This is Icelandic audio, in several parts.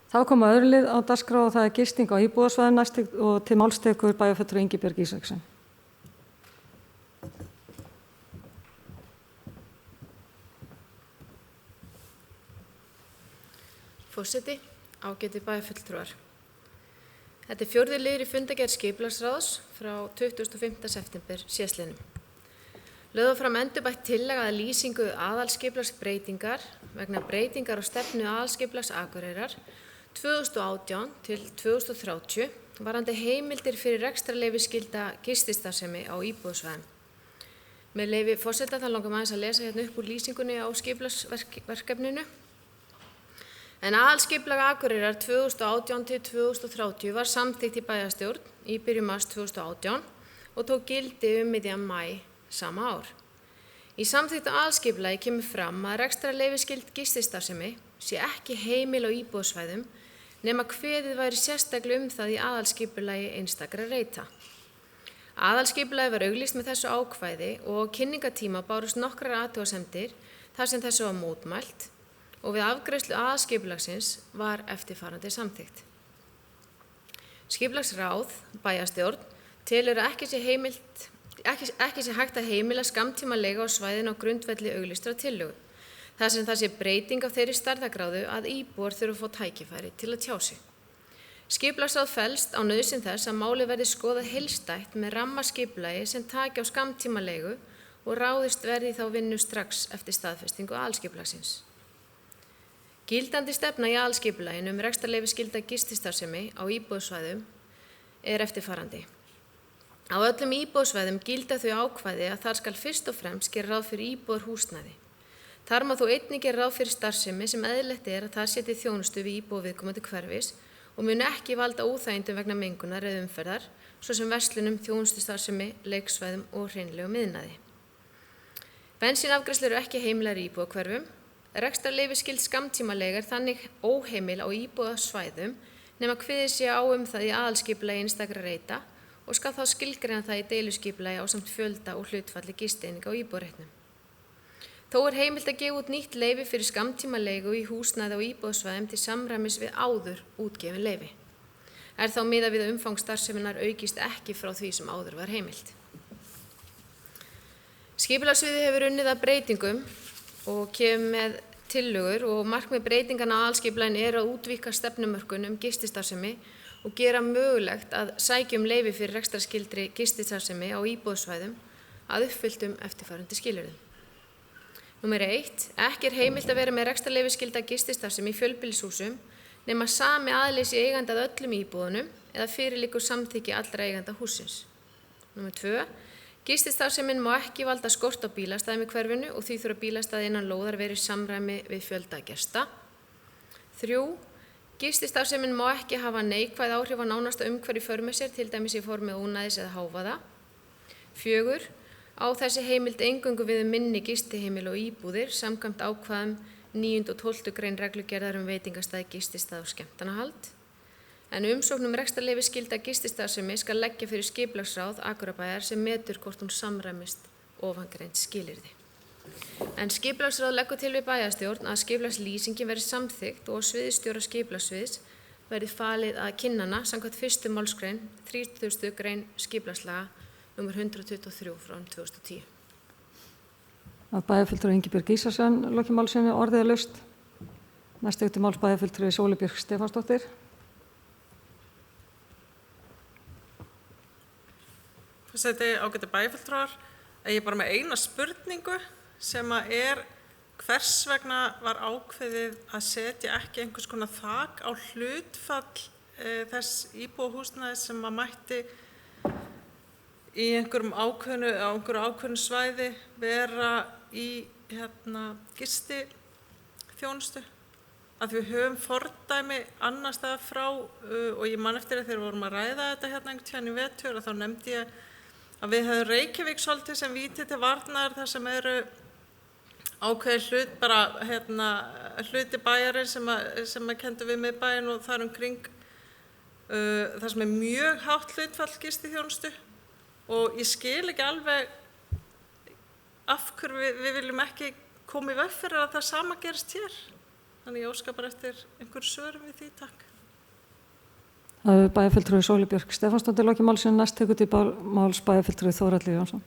Þá koma öðru lið á dagskrá og það gisting á íbúðasvæðum næst og til máls tekur bæjarfulltrúi Ingibjörg Ísaksen. Forseti, ágæti bæjarfulltrúar. Þetta fjórði liður í fundargerð skipulagsráðs frá 25. september síðastliðnum. Lögðu fram endurbætt tillaga að lýsingu aðalskipulagsbreytingar vegna breytingar á stefnu aðalskipulags Akureyrar 2018 til 2030 varðandi heimildir fyrir rekstrarleyfisskylda gististarfsemi á íbúðasvæðum. Með leyfi forseta þá langar maður að lesa hérna upp úr lýsingunni á skipulagsverkefninu. En aðalskipulag Akureyrar 2018 til 2030 var samþykkt í bæjarstjórn í byrjun mars 2018 og tók gildi miðjan maí sama ár. Í samþykktu aðalskipulagi kemur fram að rekstrarleyfisskyld gististarfsemi sé ekki heimil á íbúðasvæðum nema kveðið væri sérstaklega það í aðalskipulagi einstakra reita. Aðalskipulagi var auglýst með þessu ákvæði og kynningatíma bárust nokkrar athugasemdir þar sem þessu var mótmælt og við afgreiðslu aðalskipulagsins var eftirfarandi samþykkt. Skipulagsráð, bæjarstjórn, telur að ekki sé hægt að heimila skammtímaleigu á svæðinu á grundvelli auglýstrar tillögu, þar sem það sé breyting á þeirri stærðargráðu að íbúar þurfa að fá tækifæri til að tjá sig. Skipulagsráð fellst á nauðsyn þess að málið verði skoðað heildstætt með rammaskipulagi sem taki á skammtímaleigu og ráðist verði þá vinnu strax eftir staðfestingu aðalskipulagsins. Gildandi stefna í aðalskipulaginu rekstrarleyfisskylda gististarfsemi á íbúðasvæðum eftirfarandi. Á öllum íbúðasvæðum gilda þau ákvæði að þar skal fyrst og fremst gera ráð fyrir íbúðarhúsnæði. Þar má þó einnig gera ráð fyrir starfsemi sem eðlilegt að þar sé til þjónustu við íbúa viðkomandi hverfis og muni ekki valda óþægindum vegna mengunar eða umferðar, svo sem verslunum, þjónustustarfsemi, leiksvæðum og hreinlegum iðnaði. Bensínafgreiðslur eru ekki heimilar í íbúðahverfum. Rekstrarleyfisskyld skammtímaleiga þannig óheimil á íbúðasvæðum nema kveðið sé á það í aðalskipulagi einstakra reita og skal þá skilgreina það í deiluskipulagi ásamt fjölda og hlutfalli gistieininga á íbúðareitnum. Þó heimilt að gefa út nýtt leyfi fyrir skammtímaleigu í húsnæði á íbúðasvæðum til samræmis við áður útgefin leyfi. Þá miðað við að umfang starfseminnar aukist ekki frá því sem áður var heimilt. Skipulagssviðið hefur unnið að breytingum og kemur með tillögur og markmið breytinganna aðalskipulaginu að útvíkka stefnumörkun gististarfsemi og gera mögulegt að sækja leyfi fyrir rekstrarskyldri gististarfsemi á íbúðasvæðum að uppfylltum eftirfarandi skilyrðum. Númer 1. Ekki heimilt að vera með rekstrarleyfisskylda gististarfsemi í fjölbýlishúsum nema sami aðili sé eigandi að öllum íbúðunum eða fyrir liggur samþykki allra eiganda hússins. Númer 2. Gististarfsemin má ekki valda skort á bílastæðum í hverfinu og því þurfa bílastæði innan lóðar verið í samræmi við fjölda gesta. 3. Gististarfsemin má ekki hafa neikvæð áhrif á nánasta umhverfi í för með sér, til dæmis í formi ónæðis eða hávaða. 4. Á þessi heimild eingöngu við minni gistiheimil og íbúðir samkvæmt ákvæðum 9. og 12. grein reglugerðar veitingastaði, gististað og skemmtanahald. En umsókn rekstrarleyfisskylda gististarfsemi skal leggja fyrir skipulagsráð Akureyrarbæjar sem metur hvort hún samræmist ofangreind skilyrði. En skipulagsráð leggur til við bæjarstjórn að skipulagslýsingin verði samþykkt og sviðsstjóra skipulagssviðs verði falið að kynna hana samkvæmt 1. málsgrein 30. grein skipulagslaga nr. 123 frá 2010. Bæjarfulltrúi Ingibjörg Ísaksen lokið máli sínu, orðið laust. Næst til máls bæjarfulltrúi Sóley Björk Stefánsdóttir. Forseti, ágæti bæjarfulltrúar, ég bara með eina spurningu sem hvers vegna var ákveðið að setja ekki einhvers konar þak á hlutfall þess íbúðarhúsnæðis sem mætti í einhverju ákveðnu svæði vera í gistiþjónustu. Að við höfum fordæmi annars staðar frá og ég man eftir þegar við vorum að ræða þetta einhvern tímann í vetur og þá nefndi ég að við höfum Reykjavík svolítið sem víti til varnar þar sem eru ákveðið hluti bæjarins sem kendur við miðbæinn og þar kring þar sem mjög hátt hlutfall gistiþjónustu og ég skil ekki alveg af hverju við viljum ekki koma í veg fyrir að það sama gerist hér. Þannig ég óska bara eftir einhverju svörum við því, takk. Það er bæjarfulltrúi Sóley Björk Stefánsdóttir lokið málsins, næst tekur til máls bæjarfulltrúi Þórhallur Jónsson.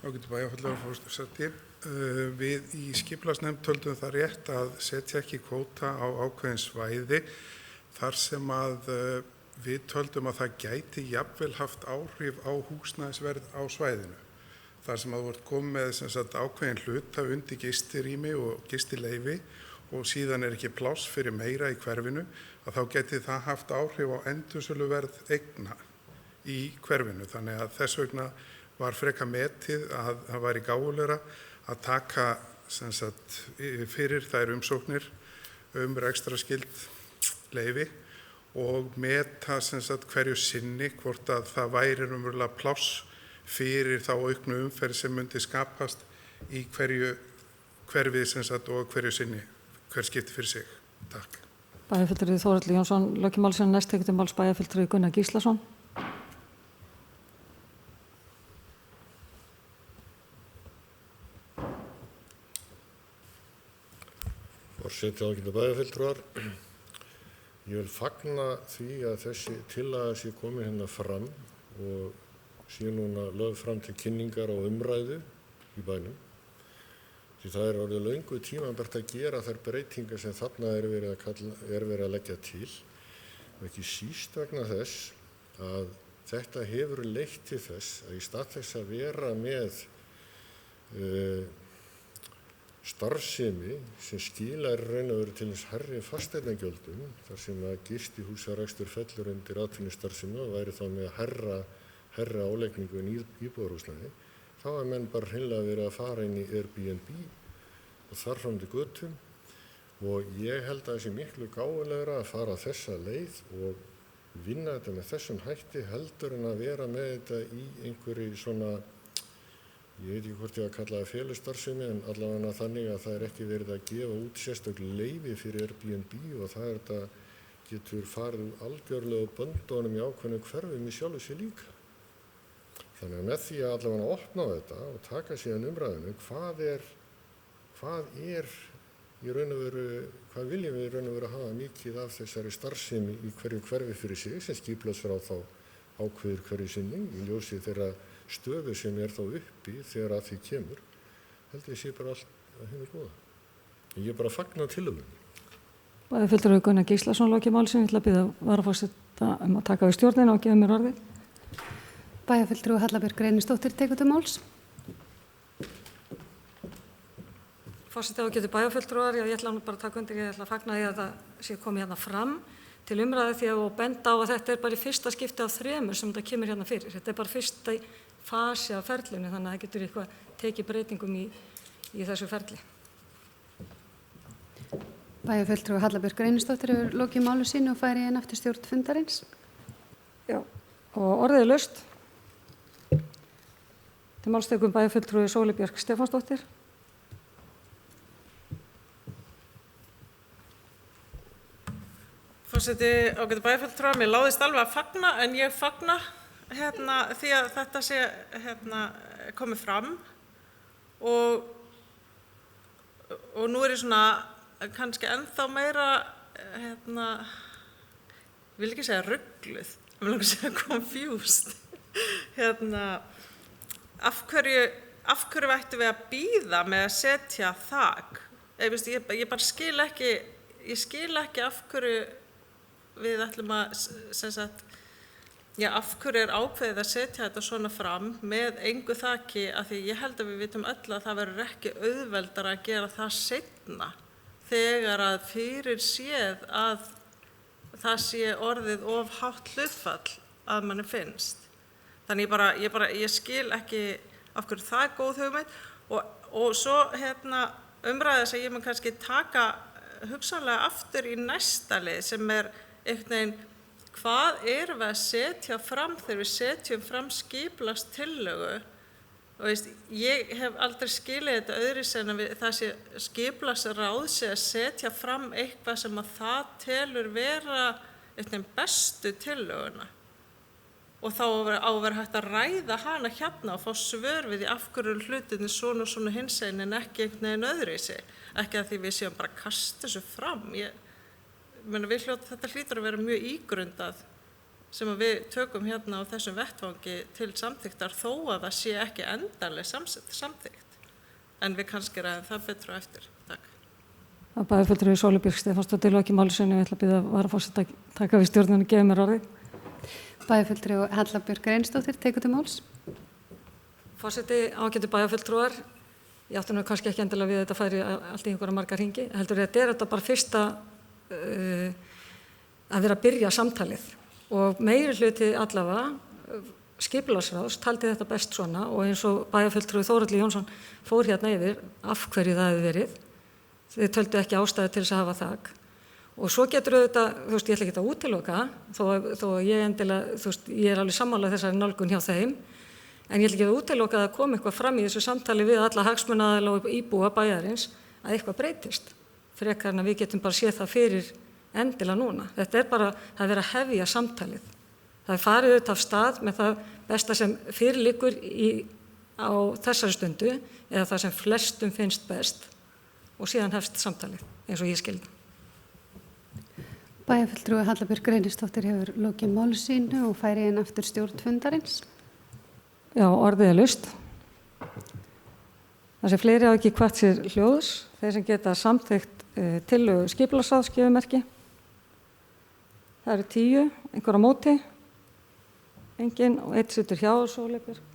Ágætu bæjarfulltrúar forseti. Við í skipulagsnefnd töldum það rétt að setja ekki kvóta á ákveðin svæði þar sem að við töldum að það gæti jafnvel haft áhrif á húsnæðisverð á svæðinu. Þar sem að þú ert komið með ákveðin hluta undir gistirými og gistileyfi og síðan er ekki pláss fyrir meira í hverfinu, að þá geti það haft áhrif á endursöluverð eigna í hverfinu. Þannig að þess vegna var frekar metið að það væri gáfulegra að taka fyrir þær umsóknir rekstrarskyld leyfi og meta hverju sinni hvort að það væri raunverulega pláss fyrir þá auknu umferð sem myndi skapast í hverju hverfið og hverju sinni, hver skipti fyrir sig. Takk. Bæjarfulltrúi Þórhallur Jónsson lokið málsins, næst tekur til máls bæjarfulltrúi Gunnar Gíslason. Forseti, ágætu bæjarfulltrúar. Ég vil fagna því að þessi tillaga sé komin hérna fram og sé núna lögð fram til kynningar og umræðu í bænum. Því það er orðið löngu tímabært að gera þær breytingar sem þarna er verið að leggja til. Og ekki síst vegna þess að þetta hefur leitt til þess að í stað þess að vera með starfsemi sem skilar raun og veru til þess hærri fasteignagjöldum, þar sem að gistihúsarekstur fellur undir atvinnustarfsemi og væri þá með hærra álegningu en íbúðarhúsnæði, þá er menn bara hreinlega verið að fara inn í Airbnb og þar fram til götum og ég held að það sé miklu gáfulegra að fara þessa leið og vinna þetta með þessum hætti heldur en að vera með þetta í einhverju svona, ég veit ekki hvort ég að kalla það felustarfsemi, en allavega þannig að það er ekki verið að gefa út sérstök leyfi fyrir Airbnb og það er þetta getur farið algjörlega á böndunum í ákveðnum hverfum í sjálfu sér líka. Þannig að með því að allavega opna þetta og taka síðan umræðinu, hvað er í raun og veru, hvað viljum við í raun og veru hafa mikið af þessari starfsemi í hverju hverfi fyrir sig sem skipulagsráð þá ákveður hverju sinni í ljósi þeirra stöðu sem er þá uppi þegar að því kemur, held ég sé bara allt að hinu góða. Ég bara fagna tillögunni. Bæjarfulltrúi Gunnar Gíslason lokið málsins, ég ætla að biðja varaforseta að taka við stjórnina og gefa mér orðið. Bæjarfulltrúi Halla Björk Reynisdóttir tekur til máls. Forseti, ágætu bæjarfulltrúar, ég ætla bara að taka undir, ég ætla að fagna því að það sé komið hérna fram til umræðu því að benda á að þetta er bara í fyrsta skipti af 3 sem þetta kemur hérna fyrir. Þetta er bara fyrsta fasi af ferlinu, þannig að það getur eitthvað tekið breytingum í þessu ferli. Bæjarfulltrúi Halla Björk Reynisdóttir hefur lokið máli sínu og færi inn aftur stjórn fundarins. Já, og orðið er laust. Til máls tekur bæjarfulltrúi Sóley Björk Stefánsdóttir. Forseti, ágætu bæjarfulltrúar, mér láðist alveg að fagna, en ég fagna því að þetta sé komið fram og nú er ég svona kannski ennþá meira, ég vil ekki segja rugluð, ég vil ekki segja confused. Af hverju ættum við að bíða með að setja þak? Ég bara skil ekki af hverju við ætlum að, af hverju er ákveðið að setja þetta svona fram með engu þaki, af því ég held að við vitum öll að það verður ekki auðveldara að gera það seinna þegar að fyrir séð að það sé orðið of hátt hlutfall að manni finnst. Þannig ég skil ekki af hverju það er góð hugmynd og svo umræða sem ég mun kannski taka hugsanlega aftur í næsta lið sem er einhvern veginn, hvað erum við að setja fram þegar við setjum fram skipulagstillögu? Ég hef aldrei skilið þetta öðruvísi en að það sé skipulagsráð sé að setja fram eitthvað sem að það telur vera einhvern veginn bestu tillöguna. og þá á að vera hægt að ræða hana hérna og fá svör við því af hverju hlutinni svona og svona hinsegin en ekki einhvern veginn öðruvísi. Ekki að því við séum bara að kasta þessu fram. Þetta hlýtur að vera mjög ígrundað sem að við tökum hérna á þessum vettvangi til samþykktar þó að það sé ekki endanleg samþykkt. En við kannski ræðum það betur á eftir. Takk. Það er bæjarfulltrúi Sóley Björk Stefánsdóttir í loki máli sínu. Ég ætla að biðja varaforseta að taka við stjórnina og gefa mér orðið. Bæjarfulltrúi Halla Björk Reynisdóttir, tekur til máls. Forseti, ágætu bæjarfulltrúar, ég átti nú kannski ekki endilega við þetta færi allt í einhverja marga hringi. Heldur þetta bara fyrsta að vera að byrja samtalið. Og meiri hluti allavega skipulagsráðs taldi þetta best svona og eins og bæjarfulltrúi Þórhallur Jónsson fór hérna yfir af hverju það hefði verið. Þið töldu ekki ástæðu til þess að hafa þak. Og svo getur auðvitað, ég ætla ekki að útiloka, þó ég endilega, ég er alveg sammála þessari nálgun hjá þeim, en ég ætla ekki að útiloka að koma eitthvað fram í þessu samtali við alla hagsmunaaðila og íbúa bæjarins að eitthvað breytist. Frekar en að við getum bara séð það fyrir endilega núna. Þetta er bara, það er verið að hefja samtalið. Það er farið auðvitað af stað með það besta sem fyrirliggur á þessari stundu eða það sem flestum finnst best og síðan hefst samtalið eins og ég skildi. Bæjarfulltrúi Halla Björk Reynisdóttir hefur lokið máli sínu og færi inn aftur stjórn fundarins. Já, orðið er laust. Það sem fleiri hafa ekki hvatt sér hljóðs, þeir sem geta samþykkt tillögu skipulagsráðs gefur merki. Það eru 10, einhver á móti, engin og 1 situr hjá Sóley Björk.